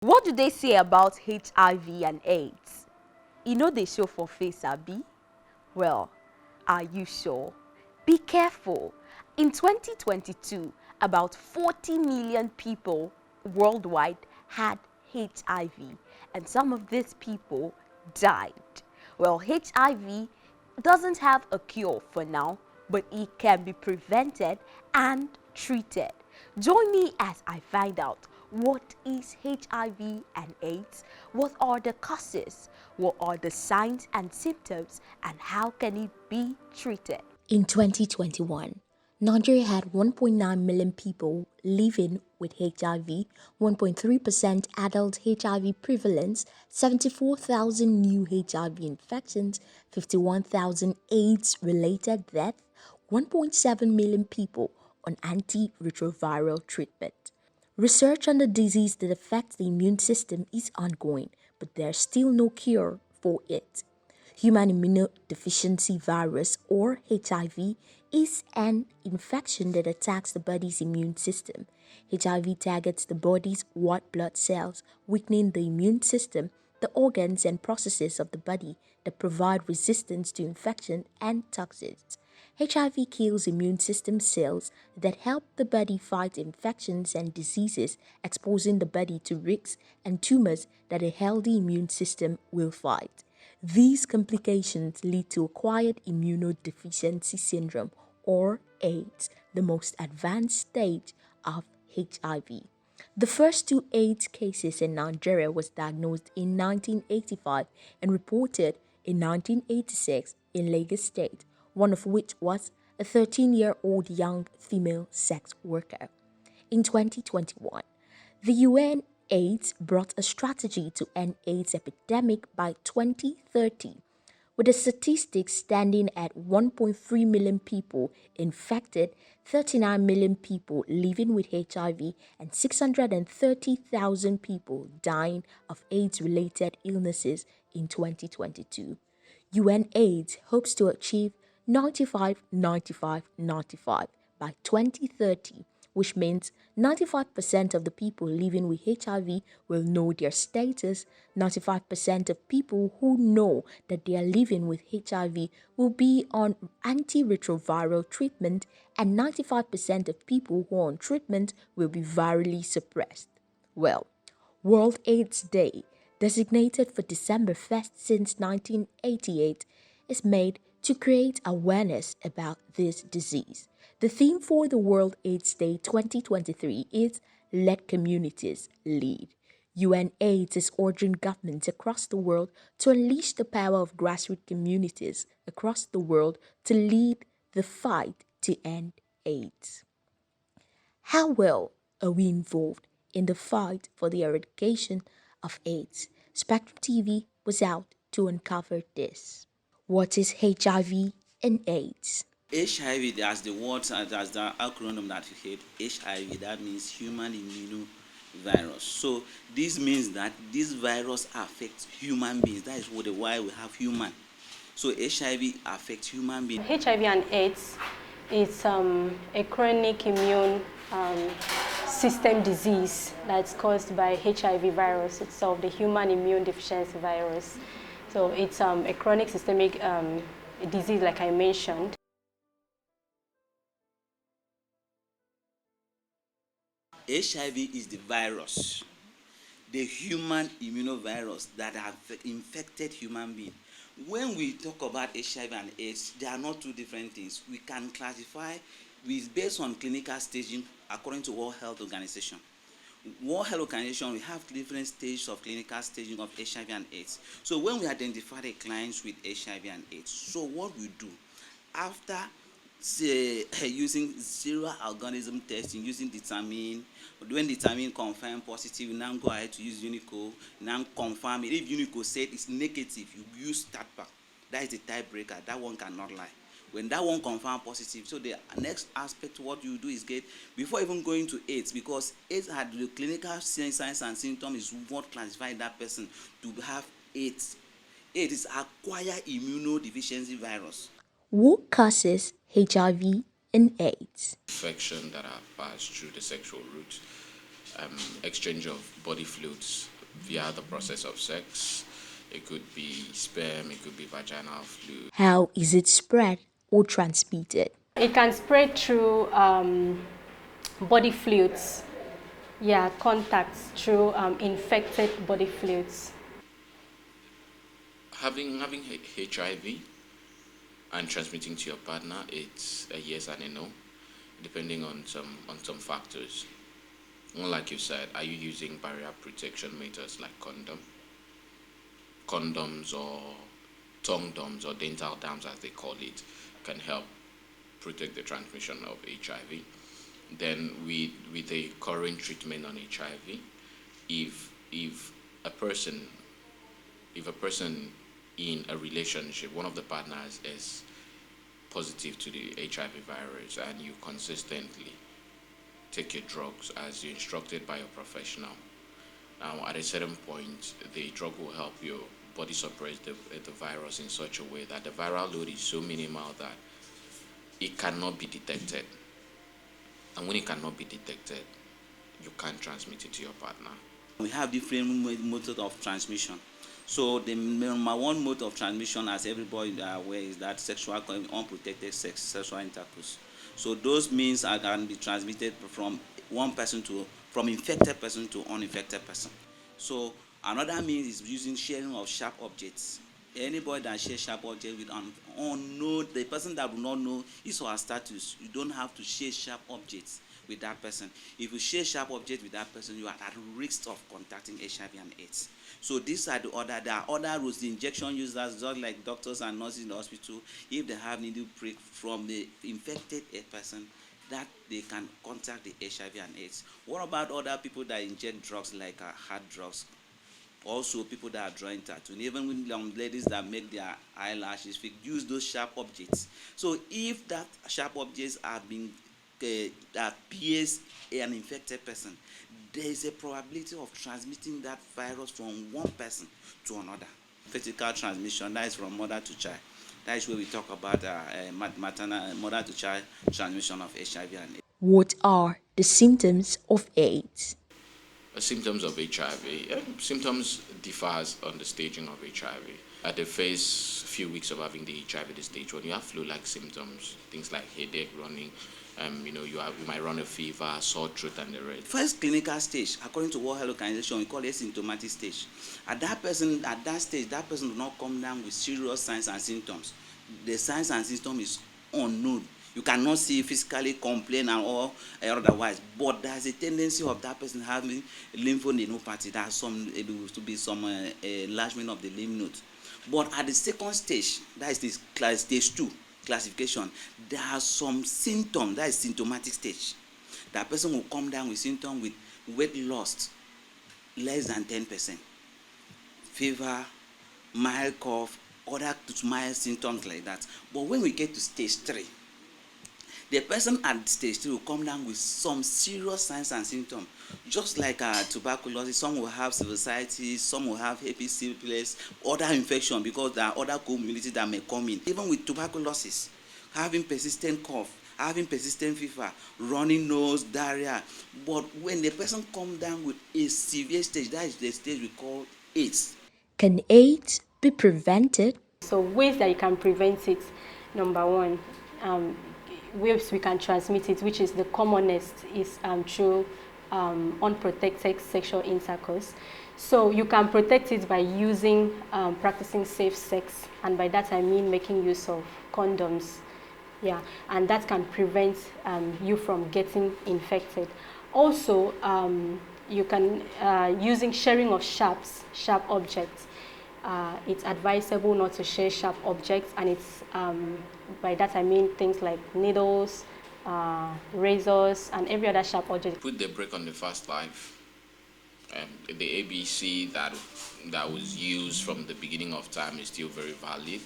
What do they say about HIV and AIDS? You know they show for face, Abi? Well, are you sure? Be careful. In 2022, about 40 million people worldwide had HIV, and some of these people died. Well, HIV doesn't have a cure for now, but it can be prevented and treated. Join me as I find out what is HIV and AIDS, what are the causes, what are the signs and symptoms, and how can it be treated. In 2021, Nigeria had 1.9 million people living with HIV, 1.3% adult HIV prevalence, 74,000 new HIV infections, 51,000 AIDS-related deaths, 1.7 million people on antiretroviral treatment. Research on the disease that affects the immune system is ongoing, but there's still no cure for it. Human immunodeficiency virus, or HIV, is an infection that attacks the body's immune system. HIV targets the body's white blood cells, weakening the immune system, the organs and processes of the body that provide resistance to infection and toxins. HIV kills immune system cells that help the body fight infections and diseases, exposing the body to risks and tumors that a healthy immune system will fight. These complications lead to acquired immunodeficiency syndrome, or AIDS, the most advanced stage of HIV. The first two AIDS cases in Nigeria was diagnosed in 1985 and reported in 1986 in Lagos State, one of which was a 13-year-old young female sex worker. In 2021, the UN AIDS brought a strategy to end AIDS epidemic by 2030, with the statistics standing at 1.3 million people infected, 39 million people living with HIV, and 630,000 people dying of AIDS-related illnesses in 2022. UN AIDS hopes to achieve 95, 95, 95 by 2030, which means 95% of the people living with HIV will know their status, 95% of people who know that they are living with HIV will be on antiretroviral treatment, and 95% of people who are on treatment will be virally suppressed. Well, World AIDS Day, designated for December 1st since 1988, is made to create awareness about this disease. The theme for the World AIDS Day 2023 is Let Communities Lead. UN AIDS is urging governments across the world to unleash the power of grassroots communities across the world to lead the fight to end AIDS. How well are we involved in the fight for the eradication of AIDS? Spectrum TV was out to uncover this. What is HIV and AIDS? HIV, that's the word, that's the acronym that you hate. HIV, that means human immunovirus. So this means that this virus affects human beings. That is why we have human. So HIV affects human beings. HIV and AIDS is a chronic immune system disease that's caused by HIV virus itself, the human immune deficiency virus. So it's a chronic systemic disease, like I mentioned. HIV is the virus, the human immunovirus that have infected human beings. When we talk about HIV and AIDS, they are not two different things. We can classify based on clinical staging according to World Health Organization. World Health Organization, we have different stages of clinical staging of HIV and AIDS. So when we identify the clients with HIV and AIDS, so what we do after using serial organism testing, using determine, when determine confirm positive, you now go ahead to use Unico, now confirm it. If Unico said it's negative, you use TATPA. That is the tiebreaker. That one cannot lie. When that one confirm positive, so the next aspect what you do is get, before even going to AIDS, because AIDS had the clinical signs and symptoms is what classify that person to have AIDS. AIDS is acquired immunodeficiency virus. What causes HIV and AIDS? Infection that are passed through the sexual route. exchange of body fluids via the process of sex. It could be sperm, it could be vaginal fluid. How is it spread or transmitted? It can spread through body fluids, contacts through infected body fluids. Having HIV and transmitting to your partner, it's a yes and a no, depending on some factors. Like you said, are you using barrier protection methods like condoms or tongue dams or dental dams as they call it, can help protect the transmission of HIV. Then with the current treatment on HIV, if a person in a relationship, one of the partners is positive to the HIV virus and you consistently take your drugs as you're instructed by your professional, now at a certain point the drug will help your body suppress the virus in such a way that the viral load is so minimal that it cannot be detected. And when it cannot be detected, you can't transmit it to your partner. We have different modes of transmission. So the number one mode of transmission, as everybody are aware, is that unprotected sexual intercourse. So those means can be transmitted from infected person to uninfected person. So another means is using sharing of sharp objects. Anybody that shares sharp objects with an unknown, the person that will not know his or her status, you don't have to share sharp objects with that person. If you share sharp objects with that person, you are at risk of contacting HIV and AIDS. So these are there are other rules. The injection users, just like doctors and nurses in the hospital, if they have needle prick from the infected person, that they can contact the HIV and AIDS. What about other people that inject drugs like hard drugs? Also, people that are drawing tattoo, even with ladies that make their eyelashes fake, use those sharp objects. So if that sharp objects are being that pierce an infected person, there is a probability of transmitting that virus from one person to another. Vertical transmission, that is from mother to child. That is where we talk about maternal mother to child transmission of HIV and AIDS. What are the symptoms of AIDS? Symptoms of HIV. Symptoms differs on the staging of HIV. At the first few weeks of having the HIV, the stage one, you have flu-like symptoms, things like headache, running. You might run a fever, sore throat, and the rest. First clinical stage, according to World Health Organization, we call it asymptomatic stage. At that stage, that person will not come down with serious signs and symptoms. The signs and symptoms is unknown. You cannot see physically complain or otherwise, but there's a tendency of that person having lymphadenopathy. There's to be some enlargement of the lymph node. But at the second stage, that is this stage 2 classification, there are some symptoms, that is symptomatic stage. That person will come down with symptoms with weight loss less than 10%, fever, mild cough, other mild symptoms like that. But when we get to stage 3, the person at stage 3 will come down with some serious signs and symptoms, just like tuberculosis. Some will have sinusitis, some will have herpes simplex, other infection, because there are other communities that may come in. Even with tuberculosis, having persistent cough, having persistent fever, running nose, diarrhea. But when the person comes down with a severe stage, that is the stage we call AIDS. Can AIDS be prevented? So ways that you can prevent it, number one, ways we can transmit it, which is the commonest, is through unprotected sexual intercourse. So you can protect it by using, practicing safe sex, and by that I mean making use of condoms. Yeah, and that can prevent you from getting infected. Also, you can, using sharing of sharp objects. It's advisable not to share sharp objects, and it's by that I mean things like needles, razors, and every other sharp object. Put the brake on the fast life. The ABC that was used from the beginning of time is still very valid.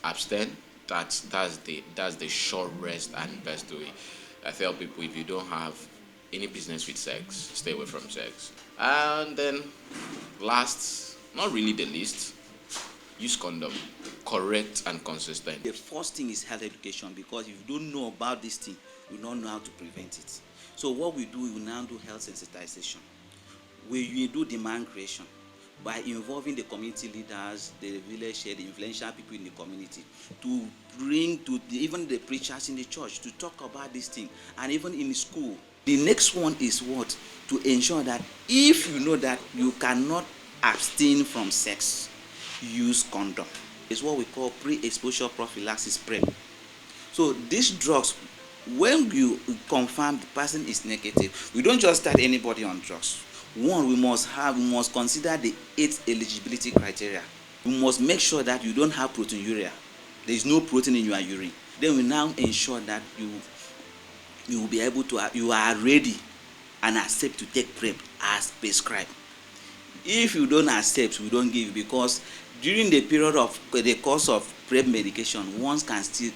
Abstain. That's the shortest and best way. I tell people, if you don't have any business with sex, stay away from sex. And then last, not really the least, use condom, correct and consistent. The first thing is health education, because if you don't know about this thing, you don't know how to prevent it. So what we do, we will now do health sensitization. We do demand creation by involving the community leaders, the village head, the influential people in the community, to bring to even the preachers in the church to talk about this thing, and even in school. The next one is what? To ensure that if you know that you cannot abstain from sex, use condom. It's what we call pre-exposure prophylaxis PrEP. So these drugs, when you confirm the person is negative, we don't just start anybody on drugs. One, we must consider the 8 eligibility criteria. We must make sure that you don't have proteinuria. There is no protein in your urine. Then we now ensure that you will be able to, you are ready and accept to take PrEP as prescribed. If you don't accept, we don't give, because during the period of the course of PrEP medication, one can still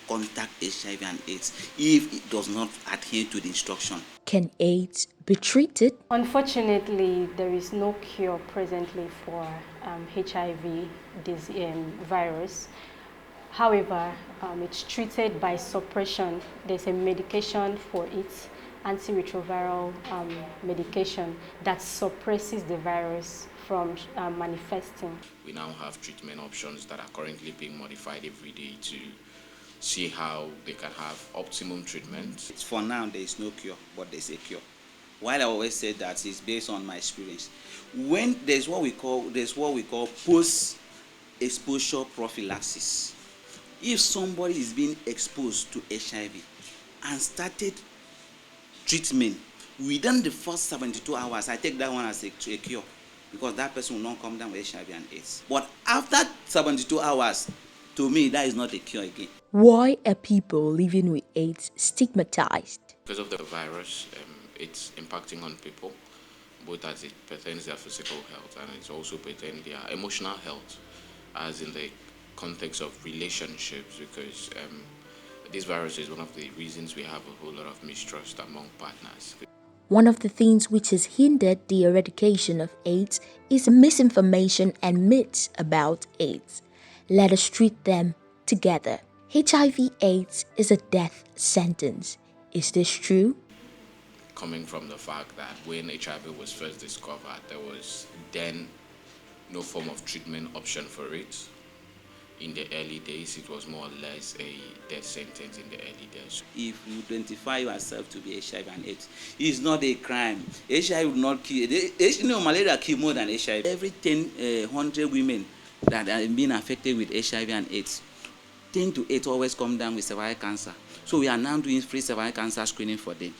contact HIV and AIDS if it does not adhere to the instruction. Can AIDS be treated? Unfortunately, there is no cure presently for HIV virus. However, it's treated by suppression. There's a medication for it, antiretroviral medication that suppresses the virus from manifesting. We now have treatment options that are currently being modified every day to see how they can have optimum treatment. For now, there is no cure, but there's a cure. While I always say that it's based on my experience. When there's what we call post-exposure prophylaxis. If somebody is being exposed to HIV and started treatment within the first 72 hours, I take that one as a cure, because that person will not come down with HIV and AIDS. But after 72 hours, to me, that is not a cure again. Why are people living with AIDS stigmatized? Because of the virus, it's impacting on people, both as it pertains their physical health and it's also pertains their emotional health, as in the context of relationships, because this virus is one of the reasons we have a whole lot of mistrust among partners. One of the things which has hindered the eradication of AIDS is misinformation and myths about AIDS. Let us treat them together. HIV/AIDS is a death sentence. Is this true? Coming from the fact that when HIV was first discovered, there was then no form of treatment option for it. In the early days, it was more or less a death sentence in the early days. If you identify yourself to be HIV and AIDS, it's not a crime. HIV will not kill. Malaria kills more than HIV. Every 100 women that are being affected with HIV and AIDS, 10 to 8 always come down with cervical cancer. So we are now doing free cervical cancer screening for them.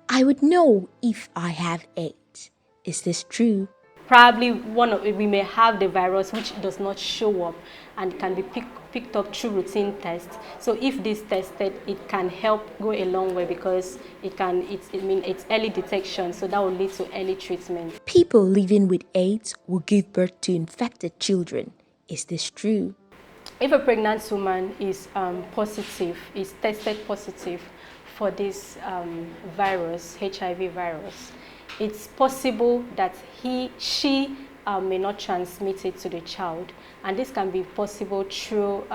I would know if I have AIDS. Is this true? Probably we may have the virus which does not show up and can be picked up through routine tests. So if this tested, it can help go a long way, because it's early detection, so that will lead to early treatment. People living with AIDS will give birth to infected children. Is this true? If a pregnant woman is tested positive for this virus, HIV virus, it's possible that she may not transmit it to the child, and this can be possible through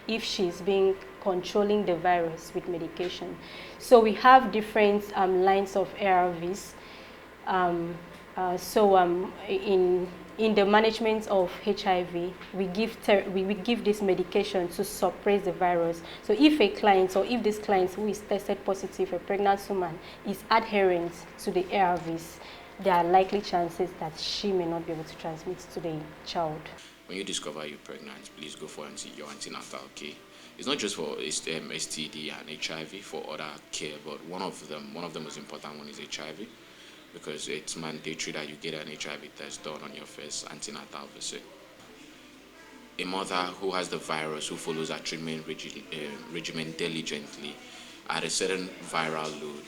if she's been controlling the virus with medication. So we have different lines of ARVs. In the management of HIV, we give this medication to suppress the virus. So if a client, or if this client who is tested positive, a pregnant woman, is adherent to the ARVs, there are likely chances that she may not be able to transmit to the child. When you discover you're pregnant, please go for your antenatal care. It's not just for STD and HIV, for other care, but one of the most important one is HIV, because it's mandatory that you get an HIV test done on your first antenatal visit. A mother who has the virus, who follows her treatment regimen diligently, at a certain viral load,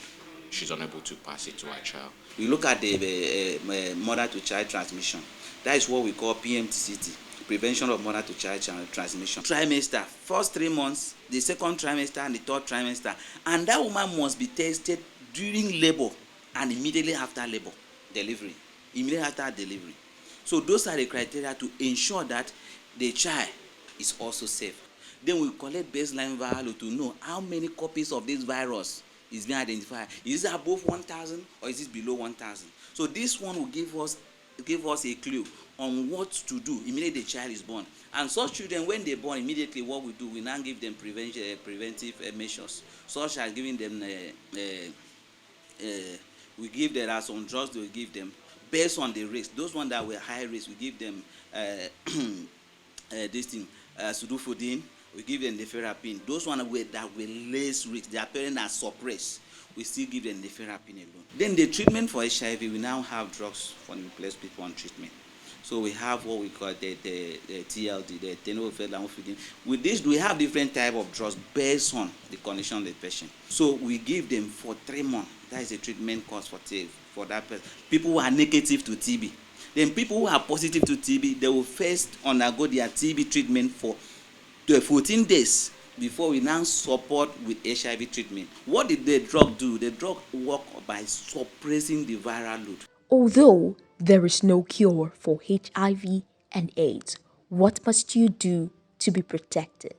she's unable to pass it to her child. We look at the mother-to-child transmission. That is what we call PMTCT, prevention of mother-to-child transmission. Trimester, first 3 months, the second trimester, and the third trimester. And that woman must be tested during labor and immediately after labor, delivery. Immediately after delivery. So those are the criteria to ensure that the child is also safe. Then we collect baseline value to know how many copies of this virus is being identified. Is it above 1,000 or is it below 1,000? So this one will give us a clue on what to do immediately the child is born. And such children, when they born, immediately what we do, we now give them preventive measures, such as giving them we give there are some drugs that we give them based on the risk. Those ones that were high risk, we give them this thing, sudofodine. We give them neferapine. Those ones that were less risk, their parents are suppressed, we still give them neferapine alone. Then the treatment for HIV, we now have drugs for the place people on treatment. So we have what we call the TLD, the tenofovir. With this, we have different type of drugs based on the condition of the patient. So we give them for 3 months. That is a treatment course for that person. People who are negative to TB. Then people who are positive to TB, they will first undergo their TB treatment for 14 days before we now support with HIV treatment. What did the drug do? The drug worked by suppressing the viral load. Although there is no cure for HIV and AIDS, what must you do to be protected?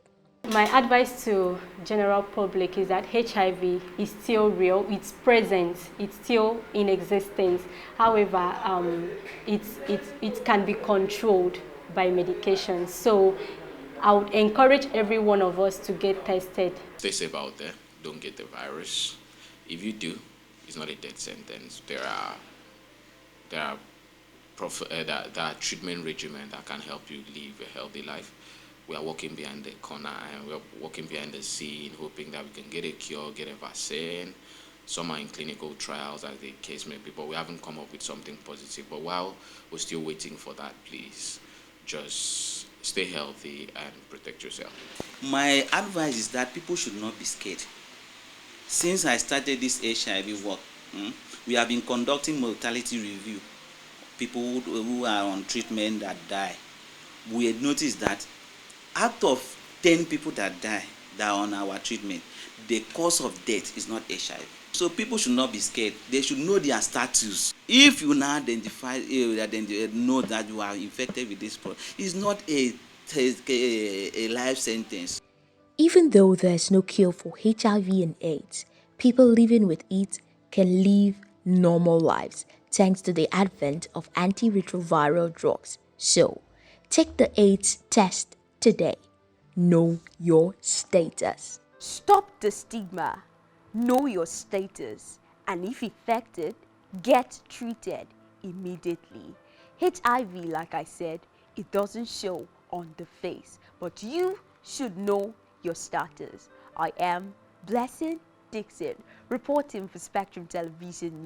My advice to general public is that HIV is still real, it's present, it's still in existence. However, it can be controlled by medication. So I would encourage every one of us to get tested. Stay safe out there. Don't get the virus. If you do, it's not a death sentence. There are treatment regimen that can help you live a healthy life. We are working behind the corner and we are working behind the scene, hoping that we can get a cure, get a vaccine. Some are in clinical trials, as the case may be, but we haven't come up with something positive. But while we're still waiting for that, please just stay healthy and protect yourself. My advice is that people should not be scared. Since I started this HIV work, we have been conducting mortality review. People who are on treatment that die. We had noticed that out of 10 people that die that are on our treatment, the cause of death is not HIV. So people should not be scared. They should know their status. If you now know that you are infected with this problem, it's not a life sentence. Even though there's no cure for HIV and AIDS, people living with it can live normal lives thanks to the advent of antiretroviral drugs. So, take the AIDS test today. Know your status. Stop the stigma. Know your status. And if infected, get treated immediately. HIV, like I said, it doesn't show on the face, but you should know your status. I am Blessing Dickson, reporting for Spectrum Television.